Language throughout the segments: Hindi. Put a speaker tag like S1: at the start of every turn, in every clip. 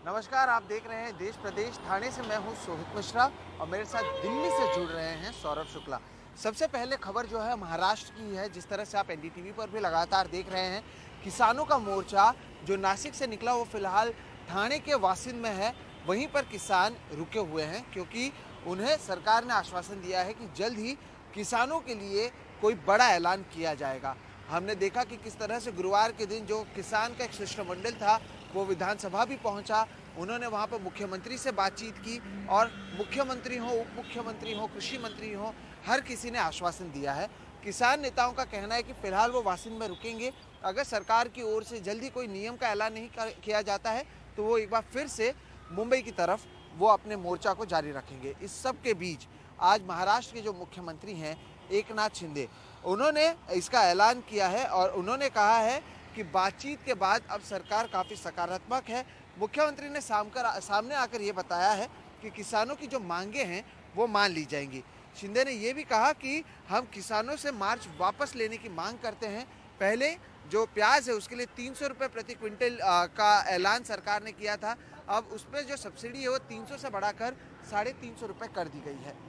S1: नमस्कार, आप देख रहे हैं देश प्रदेश। ठाणे से मैं हूं सोहित मिश्रा और मेरे साथ दिल्ली से जुड़ रहे हैं सौरभ शुक्ला। सबसे पहले खबर जो है महाराष्ट्र की है। जिस तरह से आप एनडीटीवी पर भी लगातार देख रहे हैं, किसानों का मोर्चा जो नासिक से निकला वो फिलहाल ठाणे के वासिंद में है। वहीं पर किसान रुके हुए हैं क्योंकि उन्हें सरकार ने आश्वासन दिया है कि जल्द ही किसानों के लिए कोई बड़ा ऐलान किया जाएगा। हमने देखा कि किस तरह से गुरुवार के दिन जो किसान का एक शिष्टमंडल था वो विधानसभा भी पहुंचा। उन्होंने वहां पर मुख्यमंत्री से बातचीत की और मुख्यमंत्री हो, उप मुख्यमंत्री हो, कृषि मंत्री हो, हर किसी ने आश्वासन दिया है। किसान नेताओं का कहना है कि फिलहाल वो वासिंद में रुकेंगे। अगर सरकार की ओर से जल्दी कोई नियम का ऐलान नहीं किया जाता है तो वो एक बार फिर से मुंबई की तरफ वो अपने मोर्चा को जारी रखेंगे। इस सब के बीच आज महाराष्ट्र के जो मुख्यमंत्री हैं एकनाथ शिंदे, उन्होंने इसका ऐलान किया है और उन्होंने कहा है कि बातचीत के बाद अब सरकार काफ़ी सकारात्मक है। मुख्यमंत्री ने सामने आकर ये बताया है कि किसानों की जो मांगे हैं वो मान ली जाएंगी। शिंदे ने ये भी कहा कि हम किसानों से मार्च वापस लेने की मांग करते हैं। पहले जो प्याज है उसके लिए 300 रुपये प्रति क्विंटल का ऐलान सरकार ने किया था। अब उस पर जो सब्सिडी है वो 300 से बढ़ाकर 350 रुपये कर दी गई है।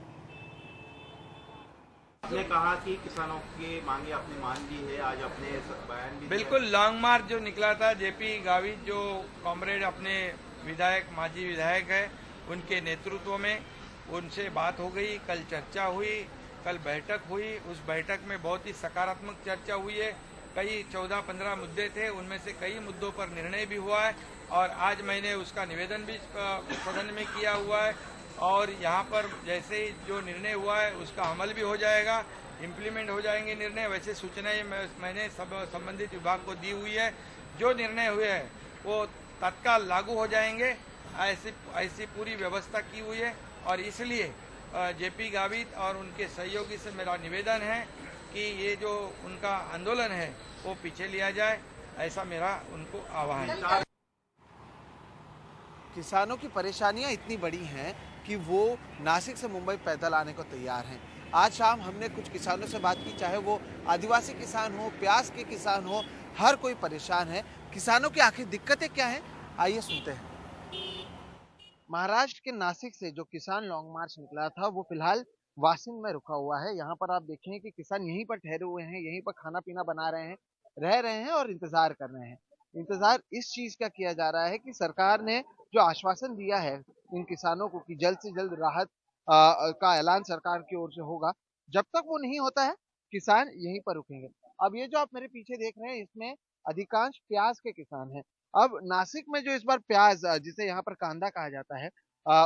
S2: आपने कहा कि किसानों की मांगे आपने मान ली है, आज अपने बयान भी दिया
S3: बिल्कुल
S2: है।
S3: लॉन्ग मार्च जो निकला था, जेपी गावित जो कॉमरेड अपने विधायक माजी विधायक है उनके नेतृत्व में उनसे बात हो गई। कल चर्चा हुई, कल बैठक हुई। उस बैठक में बहुत ही सकारात्मक चर्चा हुई है। कई 14-15 मुद्दे थे, उनमें से कई मुद्दों पर निर्णय भी हुआ है और आज मैंने उसका निवेदन भी सदन में किया हुआ है और यहाँ पर जैसे ही जो निर्णय हुआ है उसका अमल भी हो जाएगा, इम्प्लीमेंट हो जाएंगे निर्णय। वैसे सूचनाएं मैंने सब संबंधित विभाग को दी हुई है। जो निर्णय हुए हैं वो तत्काल लागू हो जाएंगे, ऐसी ऐसी पूरी व्यवस्था की हुई है। और इसलिए जेपी गावित और उनके सहयोगी से मेरा निवेदन है कि ये जो उनका आंदोलन है वो पीछे लिया जाए, ऐसा मेरा उनको आह्वान है।
S1: किसानों की परेशानियां इतनी बड़ी हैं कि वो नासिक से मुंबई पैदल आने को तैयार हैं। आज शाम हमने कुछ किसानों से बात की, चाहे वो आदिवासी किसान हो, प्याज के किसान हो, हर कोई परेशान है। किसानों की आखिर दिक्कतें क्या हैं, आइए सुनते हैं। महाराष्ट्र के नासिक से जो किसान लॉन्ग मार्च निकला था वो फिलहाल वाशिंद में रुका हुआ है। यहाँ पर आप देखें कि किसान यहीं पर ठहरे हुए हैं, यहीं पर खाना पीना बना रहे हैं, रह रहे हैं और इंतजार कर रहे हैं। इंतजार इस चीज का किया जा रहा है कि सरकार ने जो आश्वासन दिया है इन किसानों को कि जल्द से जल्द राहत का ऐलान सरकार की ओर से होगा, जब तक वो नहीं होता है किसान यहीं पर रुकेंगे। अब ये जो आप मेरे पीछे देख रहे हैं इसमें अधिकांश प्याज के किसान हैं। अब नासिक में जो इस बार प्याज जिसे यहाँ पर कांदा कहा जाता है,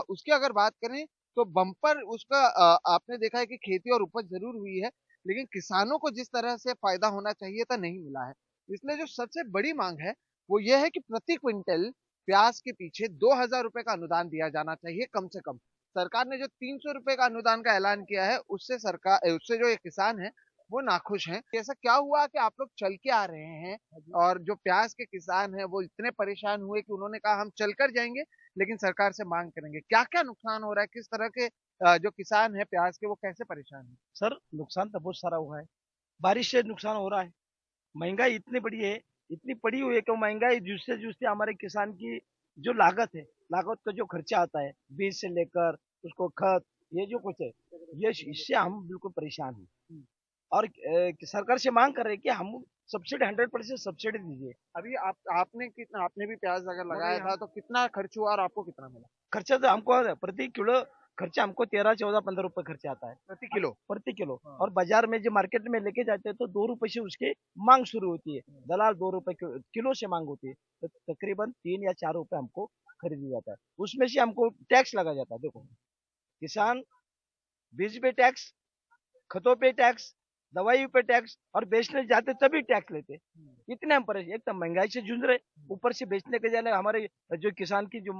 S1: उसकी अगर बात करें तो बम्पर उसका आपने देखा है कि खेती और उपज जरूर हुई है, लेकिन किसानों को जिस तरह से फायदा होना चाहिए था नहीं मिला है। इसलिए जो सबसे बड़ी मांग है वो ये है कि प्रति क्विंटल प्याज के पीछे 2,000 रुपए का अनुदान दिया जाना चाहिए कम से कम। सरकार ने जो 300 रुपए का अनुदान का ऐलान किया है उससे जो ये किसान है वो नाखुश हैं। ऐसा क्या हुआ कि आप लोग चल के आ रहे हैं और जो प्याज के किसान हैं वो इतने परेशान हुए कि उन्होंने कहा हम चल कर जाएंगे लेकिन सरकार से मांग करेंगे। क्या क्या नुकसान हो रहा है, किस तरह के जो किसान है प्याज के वो कैसे परेशान है?
S4: सर नुकसान तो बहुत सारा हुआ है। बारिश से नुकसान हो रहा है। महंगाई इतनी बड़ी है, इतनी पड़ी हुई है कि वो महंगाई जूझते जूझते हमारे किसान की जो लागत है, लागत का जो खर्चा आता है, बीज से लेकर उसको खत, ये जो कुछ है, ये इससे हम बिल्कुल परेशान हैं। और सरकार से मांग कर रहे हैं कि हम सब्सिडी 100% सब्सिडी दीजिए।
S1: अभी आपने भी प्याज अगर लगाया था तो कितना खर्च हुआ और आपको कितना मिला
S4: खर्चा तो हमको प्रति किलो खर्चा हमको 13, 14, 15 रुपए खर्चा आता है
S1: प्रति किलो?
S4: प्रति किलो।
S1: हाँ।
S4: और बाजार में जो मार्केट में लेके जाते हैं तो 2 रुपए से उसकी मांग शुरू होती है। दलाल 2 रुपए किलो से मांग होती है, तो तकरीबन 3 या 4 रुपए हमको खरीदी जाता है। उसमें से हमको टैक्स लगा जाता है। देखो, किसान बीज पे टैक्स, खतों पे टैक्स, दवाई पे टैक्स और बेचने जाते तभी टैक्स लेते। इतने हम परेशान, एक तो महंगाई से जूझ रहे, ऊपर से बेचने के जाने हमारे जो किसान की जो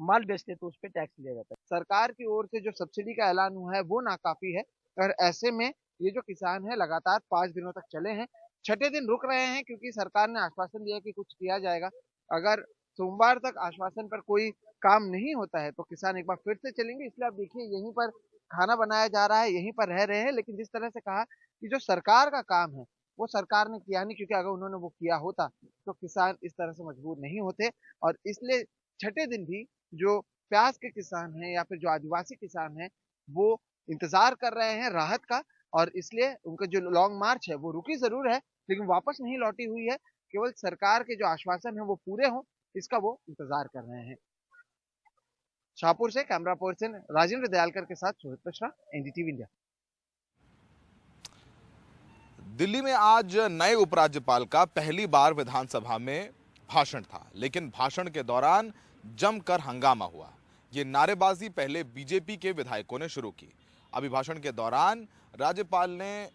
S4: माल बेचते हैं तो उस पर टैक्स लिया जाता है।
S1: सरकार की ओर से जो सब्सिडी का ऐलान हुआ है वो नाकाफी है और ऐसे में ये जो किसान है लगातार 5 दिनों तक चले हैं, छठे दिन रुक रहे हैं क्योंकि सरकार ने आश्वासन दिया कि कुछ किया जाएगा। अगर सोमवार तक आश्वासन पर कोई काम नहीं होता है तो किसान एक बार फिर से चलेंगे। इसलिए आप देखिए यहीं पर खाना बनाया जा रहा है, यहीं पर रह रहे हैं, लेकिन जिस तरह से कहा कि जो सरकार का काम है वो सरकार ने किया नहीं, क्योंकि अगर उन्होंने वो किया होता तो किसान इस तरह से मजबूर नहीं होते। और इसलिए छठे दिन भी जो प्याज के किसान हैं या फिर जो आदिवासी किसान हैं वो इंतजार कर रहे हैं राहत का, और इसलिए उनका जो लॉन्ग मार्च है वो रुकी जरूर है लेकिन वापस नहीं लौटी हुई है। केवल सरकार के जो आश्वासन है वो पूरे हों इसका वो इंतजार कर रहे हैं। शाहपुर से कैमरा पर्सन राजेंद्र दयालकर के साथ सोहित मिश्रा, एनडीटीवी इंडिया।
S5: दिल्ली में आज नए उपराज्यपाल का पहली बार विधानसभा में भाषण था, लेकिन भाषण के दौरान जमकर हंगामा हुआ। ये नारेबाजी पहले बीजेपी के विधायकों ने शुरू की। अभिभाषण के दौरान राज्यपाल ने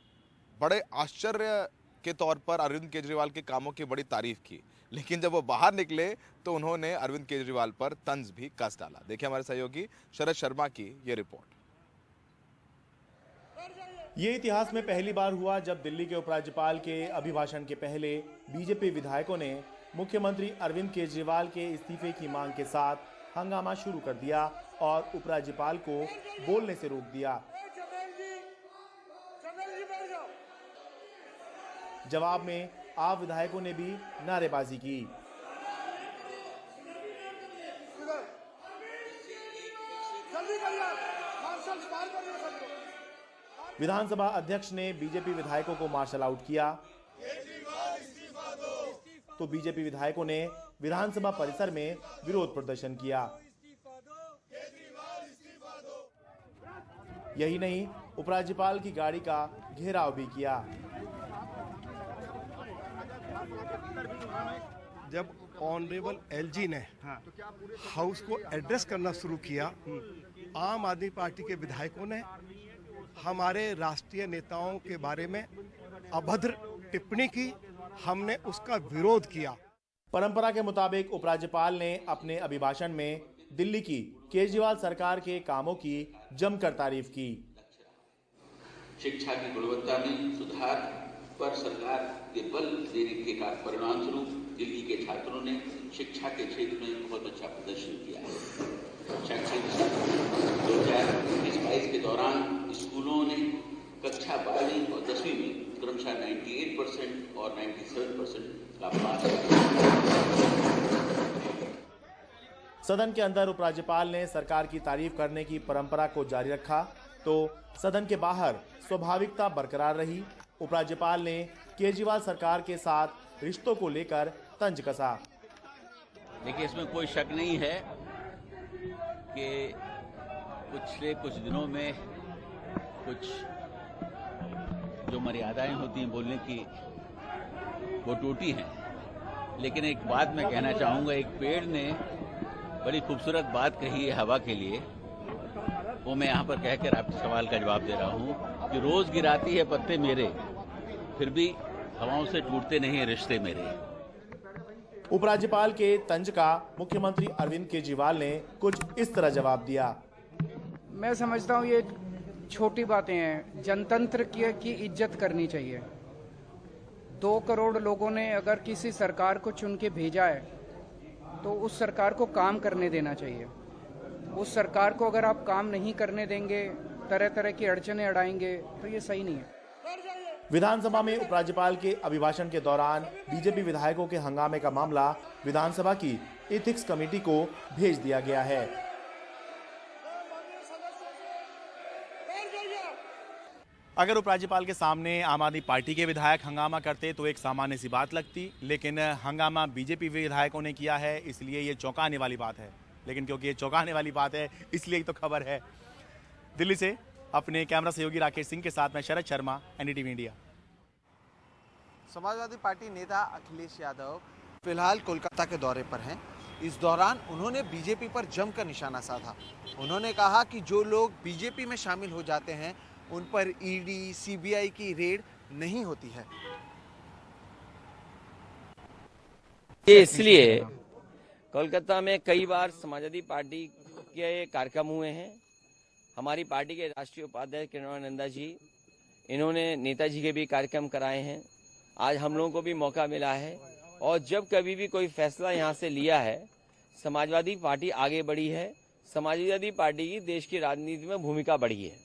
S5: बड़े आश्चर्य के तौर पर अरविंद केजरीवाल के कामों की बड़ी तारीफ की, लेकिन जब वो बाहर निकले तो उन्होंने अरविंद केजरीवाल पर तंज भी कस डाला। देखिए हमारे सहयोगी शरद शर्मा की ये रिपोर्ट।
S6: ये इतिहास में पहली बार हुआ जब दिल्ली के उपराज्यपाल के अभिभाषण के पहले बीजेपी विधायकों ने मुख्यमंत्री अरविंद केजरीवाल के इस्तीफे की मांग के साथ हंगामा शुरू कर दिया और उपराज्यपाल को बोलने से रोक दिया। जवाब में आप विधायकों ने भी नारेबाजी की। विधानसभा अध्यक्ष ने बीजेपी विधायकों को मार्शल आउट किया तो बीजेपी विधायकों ने विधानसभा परिसर में विरोध प्रदर्शन किया। यही नहीं, उपराज्यपाल की गाड़ी का घेराव भी किया।
S7: जब ऑनरेबल एलजी ने हाउस को एड्रेस करना शुरू किया, आम आदमी पार्टी के विधायकों ने हमारे राष्ट्रीय नेताओं के बारे में अभद्र टिप्पणी की। हमने उसका विरोध किया।
S6: परंपरा के मुताबिक उपराज्यपाल ने अपने अभिभाषण में दिल्ली की केजरीवाल सरकार के कामों की जमकर तारीफ की।
S8: शिक्षा की गुणवत्ता में सुधार पर सरकार के बल देने के परिणाम स्वरूप दिल्ली के छात्रों ने शिक्षा के क्षेत्र में बहुत अच्छा प्रदर्शन किया है। शैक्षणिक सत्र 2022 के दौरान स्कूलों ने कक्षा 12वीं और 10वीं में क्रमशः 98% और 97% लाभ पास किया।
S6: सदन के अंदर उपराज्यपाल ने सरकार की तारीफ करने की परंपरा को जारी रखा तो सदन के बाहर स्वाभाविकता बरकरार रही। उपराज्यपाल ने केजरीवाल सरकार के साथ रिश्तों को लेकर तंज कसा।
S8: देखिए, इसमें कोई शक नहीं है कि पिछले कुछ दिनों में कुछ जो मर्यादाएं होती हैं बोलने की वो टूटी हैं। लेकिन एक बात मैं कहना चाहूँगा, एक पेड़ ने बड़ी खूबसूरत बात कही है हवा के लिए, वो मैं यहाँ पर कहकर आपके सवाल का जवाब दे रहा हूँ कि रोज गिराती है पत्ते मेरे, फिर भी हवाओं से टूटते नहीं रिश्ते मेरे।
S6: उपराज्यपाल के तंज का मुख्यमंत्री अरविंद केजरीवाल ने कुछ इस तरह जवाब दिया।
S9: मैं समझता हूँ ये छोटी बातें हैं। जनतंत्र की इज्जत करनी चाहिए। 2 करोड़ लोगों ने अगर किसी सरकार को चुन के भेजा है तो उस सरकार को काम करने देना चाहिए। उस सरकार को अगर आप काम नहीं करने देंगे, तरह तरह की अड़चने अड़ाएंगे, तो ये सही नहीं है।
S6: विधानसभा में उपराज्यपाल के अभिभाषण के दौरान बीजेपी विधायकों के हंगामे का मामला विधानसभा की एथिक्स कमेटी को भेज दिया गया है। अगर उपराज्यपाल के सामने आम आदमी पार्टी के विधायक हंगामा करते तो एक सामान्य सी बात लगती, लेकिन हंगामा बीजेपी विधायकों ने किया है, इसलिए ये चौंकाने वाली बात है। लेकिन क्योंकि ये चौंकाने वाली बात है इसलिए तो खबर है। दिल्ली से अपने कैमरा सहयोगी राकेश सिंह के साथ मैं Sharad Sharma, NDTV India.
S1: Samajwadi party नेता अखिलेश यादव फिलहाल कोलकाता के दौरे पर हैं। इस दौरान उन्होंने बीजेपी पर जमकर निशाना साधा। उन्होंने कहा कि जो लोग बीजेपी में शामिल हो जाते हैं उन पर ईडी, सीबीआई की रेड नहीं होती है।
S10: ये इसलिए कोलकाता में कई बार समाजवादी पार्टी के कार्यक्रम हुए हैं। हमारी पार्टी के राष्ट्रीय उपाध्यक्ष किरणोत्तम जी, इन्होंने नेताजी के भी कार्यक्रम कराए हैं। आज हम लोगों को भी मौका मिला है और जब कभी भी कोई फैसला यहाँ से लिया है, समाजवादी पार्टी आगे बढ़ी है। समाजवादी पार्टी की देश की राजनीति में भूमिका बढ़ी है।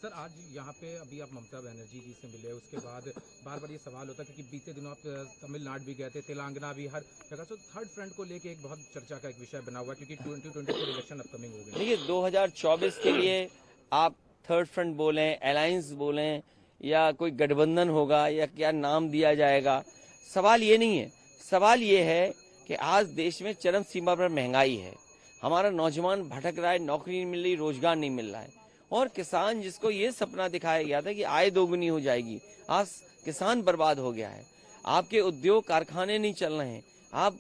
S11: सर आज यहाँ पे अभी आप ममता बनर्जी जी से मिले, उसके बाद बार बार ये सवाल होता है क्योंकि बीते दिनों आप तमिलनाडु भी गए थे, तेलंगाना भी, हर जगह से थर्ड फ्रंट को लेके एक बहुत चर्चा का एक विषय बना हुआ है क्योंकि 2024 इलेक्शन अपकमिंग हो गए।
S10: देखिए 2024 के लिए आप थर्ड फ्रंट बोलें, अलायंस बोलें या कोई गठबंधन होगा या क्या नाम दिया जाएगा, सवाल ये नहीं है। सवाल ये है कि आज देश में चरम सीमा पर महंगाई है, हमारा नौजवान भटक रहा है, नौकरी नहीं मिल रही, रोजगार नहीं मिल रहा है, और किसान जिसको ये सपना दिखाया गया था कि आय दोगुनी हो जाएगी, आज किसान बर्बाद हो गया है। आपके उद्योग कारखाने नहीं चल रहे हैं। आप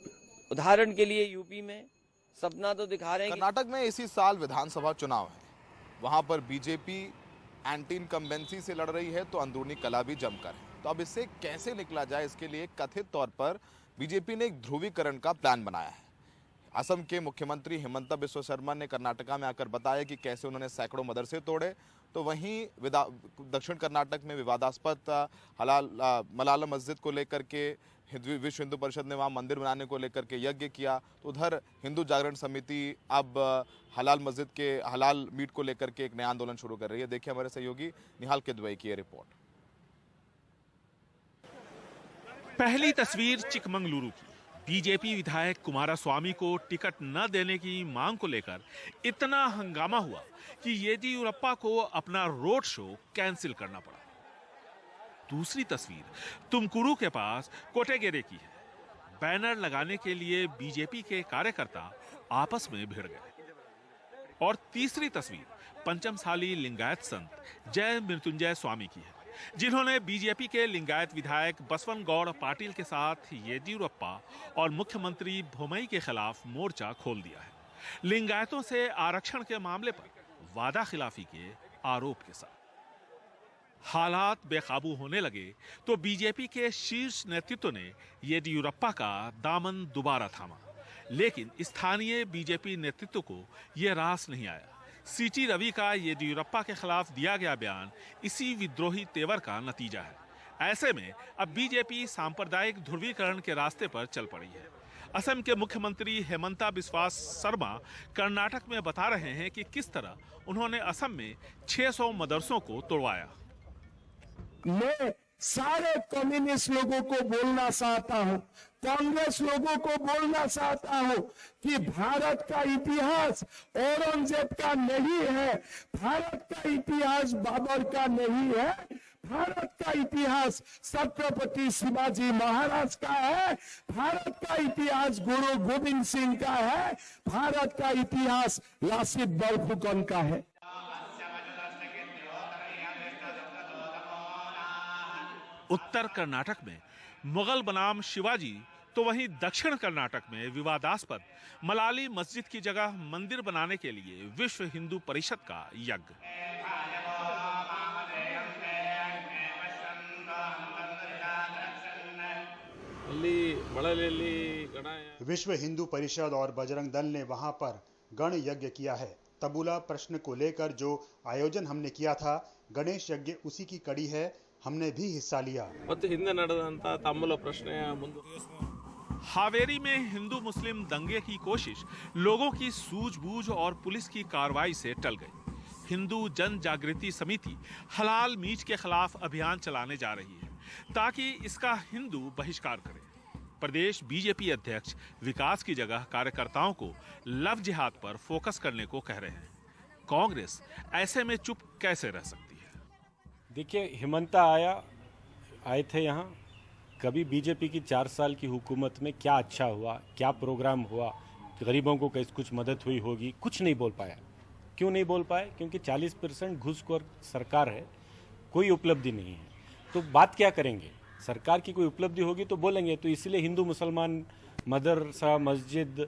S10: उदाहरण के लिए यूपी में सपना तो दिखा रहे हैं।
S5: कर्नाटक में इसी साल विधानसभा चुनाव है, वहां पर बीजेपी एंटी इनकम्बेंसी से लड़ रही है तो अंदरूनी कला भी जमकर है। तो अब इससे कैसे निकला जाए, इसके लिए कथित तौर पर बीजेपी ने एक ध्रुवीकरण का प्लान बनाया है। असम के मुख्यमंत्री हिमंता बिस्वा शर्मा ने कर्नाटका में आकर बताया कि कैसे उन्होंने सैकड़ों मदरसे तोड़े। तो वहीं दक्षिण कर्नाटक में विवादास्पद मलाला मस्जिद को लेकर के विश्व हिंदू परिषद ने वहाँ मंदिर बनाने को लेकर के यज्ञ किया। तो उधर हिंदू जागरण समिति अब हलाल मस्जिद के हलाल मीट को लेकर के एक नया आंदोलन शुरू कर रही है। देखिए हमारे सहयोगी निहाल किदवई की ये रिपोर्ट।
S12: पहली तस्वीर चिकमंगलुरु की। बीजेपी विधायक कुमारस्वामी को टिकट न देने की मांग को लेकर इतना हंगामा हुआ कि येदियुरप्पा को अपना रोड शो कैंसिल करना पड़ा। दूसरी तस्वीर तुमकुरू के पास कोटेगेरे की है। बैनर लगाने के लिए बीजेपी के कार्यकर्ता आपस में भिड़ गए। और तीसरी तस्वीर पंचमसाली लिंगायत संत जय मृत्युंजय स्वामी की है, जिन्होंने बीजेपी के लिंगायत विधायक बसवन गौड़ पाटिल के साथ येदियुरप्पा और मुख्यमंत्री भोमई के खिलाफ मोर्चा खोल दिया है, लिंगायतों से आरक्षण के मामले पर वादा खिलाफी के आरोप के साथ। हालात बेकाबू होने लगे तो बीजेपी के शीर्ष नेतृत्व ने येदियुरप्पा का दामन दोबारा थामा, लेकिन स्थानीय बीजेपी नेतृत्व को यह रास नहीं आया। सीटी रवि का येदियुरप्पा के खिलाफ दिया गया बयान इसी विद्रोही तेवर का नतीजा है। ऐसे में अब बीजेपी सांप्रदायिक ध्रुवीकरण के रास्ते पर चल पड़ी है। असम के मुख्यमंत्री हेमंता बिस्वा शर्मा कर्नाटक में बता रहे हैं कि किस तरह उन्होंने असम में 600 मदरसों को तोड़वाया।
S13: मैं सारे कम्युनिस्ट लोगों को बोलना चाहता हूं, कांग्रेस लोगों को बोलना चाहता हूं कि भारत का इतिहास औरंगजेब का नहीं है, भारत का इतिहास बाबर का नहीं है, भारत का इतिहास छत्रपति शिवाजी महाराज का है, भारत का इतिहास गुरु गोविंद सिंह का है, भारत का इतिहास लासित बरफुकन का है।
S12: उत्तर कर्नाटक में मुगल बनाम शिवाजी, तो वहीं दक्षिण कर्नाटक में विवादास्पद मलाली मस्जिद की जगह मंदिर बनाने के लिए विश्व हिंदू परिषद का यज्ञ।
S14: विश्व हिंदू परिषद और बजरंग दल ने वहां पर गण यज्ञ किया है। तबुला प्रश्न को लेकर जो आयोजन हमने किया था, गणेश यज्ञ उसी की कड़ी है, हमने भी हिस्सा लिया।
S12: हावेरी में हिंदू मुस्लिम दंगे की कोशिश लोगों की सूझबूझ और पुलिस की कार्रवाई से टल गई। हिंदू जन जागृति समिति हलाल मीट के खिलाफ अभियान चलाने जा रही है ताकि इसका हिंदू बहिष्कार करे। प्रदेश बीजेपी अध्यक्ष विकास की जगह कार्यकर्ताओं को लव जिहाद पर फोकस करने को कह रहे हैं। कांग्रेस ऐसे में चुप कैसे रह सकती है?
S15: देखिए, हिमंता आए थे यहाँ, कभी बीजेपी की 4 साल की हुकूमत में क्या अच्छा हुआ, क्या प्रोग्राम हुआ, गरीबों को कैसे कुछ मदद हुई होगी, कुछ नहीं बोल पाया। क्यों नहीं बोल पाए? क्योंकि 40% घूसखोर सरकार है, कोई उपलब्धि नहीं है। तो बात क्या करेंगे? सरकार की कोई उपलब्धि होगी तो बोलेंगे। तो इसलिए हिंदू मुसलमान मदरसा मस्जिद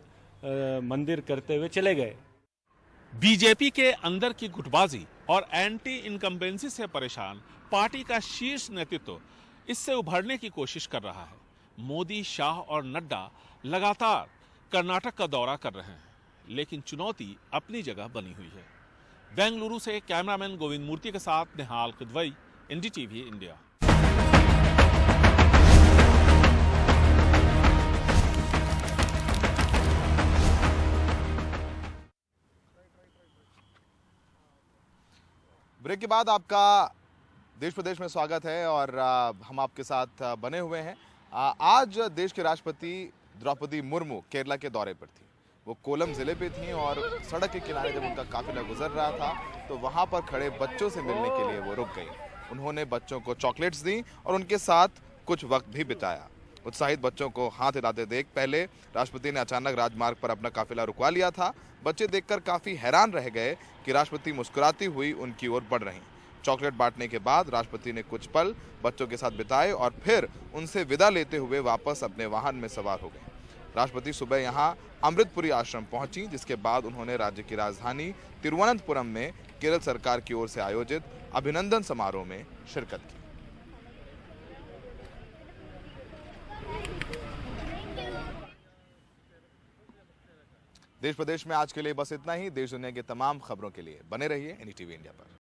S15: मंदिर करते हुए चले गए।
S12: बीजेपी के अंदर की गुटबाजी और एंटी इनकम्बेंसी से परेशान पार्टी का शीर्ष नेतृत्व इससे उभरने की कोशिश कर रहा है। मोदी, शाह और नड्डा लगातार कर्नाटक का दौरा कर रहे हैं, लेकिन चुनौती अपनी जगह बनी हुई है। बेंगलुरु से कैमरामैन गोविंद मूर्ति के साथ निहाल किदवई, एनडीटीवी इंडिया।
S5: ब्रेक के बाद आपका देश प्रदेश में स्वागत है और हम आपके साथ बने हुए हैं। आज देश के राष्ट्रपति द्रौपदी मुर्मू केरला के दौरे पर थी। वो कोलम जिले पे थी और सड़क के किनारे जब उनका काफिला गुजर रहा था तो वहां पर खड़े बच्चों से मिलने के लिए वो रुक गई। उन्होंने बच्चों को चॉकलेट्स दी और उनके साथ कुछ वक्त भी बिताया। उत्साहित बच्चों को हाथ हिलाते देख पहले राष्ट्रपति ने अचानक राजमार्ग पर अपना काफिला रुकवा लिया था। बच्चे देखकर काफी हैरान रह गए कि राष्ट्रपति मुस्कुराती हुई उनकी ओर बढ़ रही। चॉकलेट बांटने के बाद राष्ट्रपति ने कुछ पल बच्चों के साथ बिताए और फिर उनसे विदा लेते हुए वापस अपने वाहन में सवार हो गए। राष्ट्रपति सुबह यहां अमृतपुरी आश्रम पहुंची, जिसके बाद उन्होंने राज्य की राजधानी तिरुवनंतपुरम में केरल सरकार की ओर से आयोजित अभिनंदन समारोह में शिरकत की। देश प्रदेश में आज के लिए बस इतना ही। देश दुनिया की तमाम खबरों के लिए बने रहिए NDTV इंडिया पर।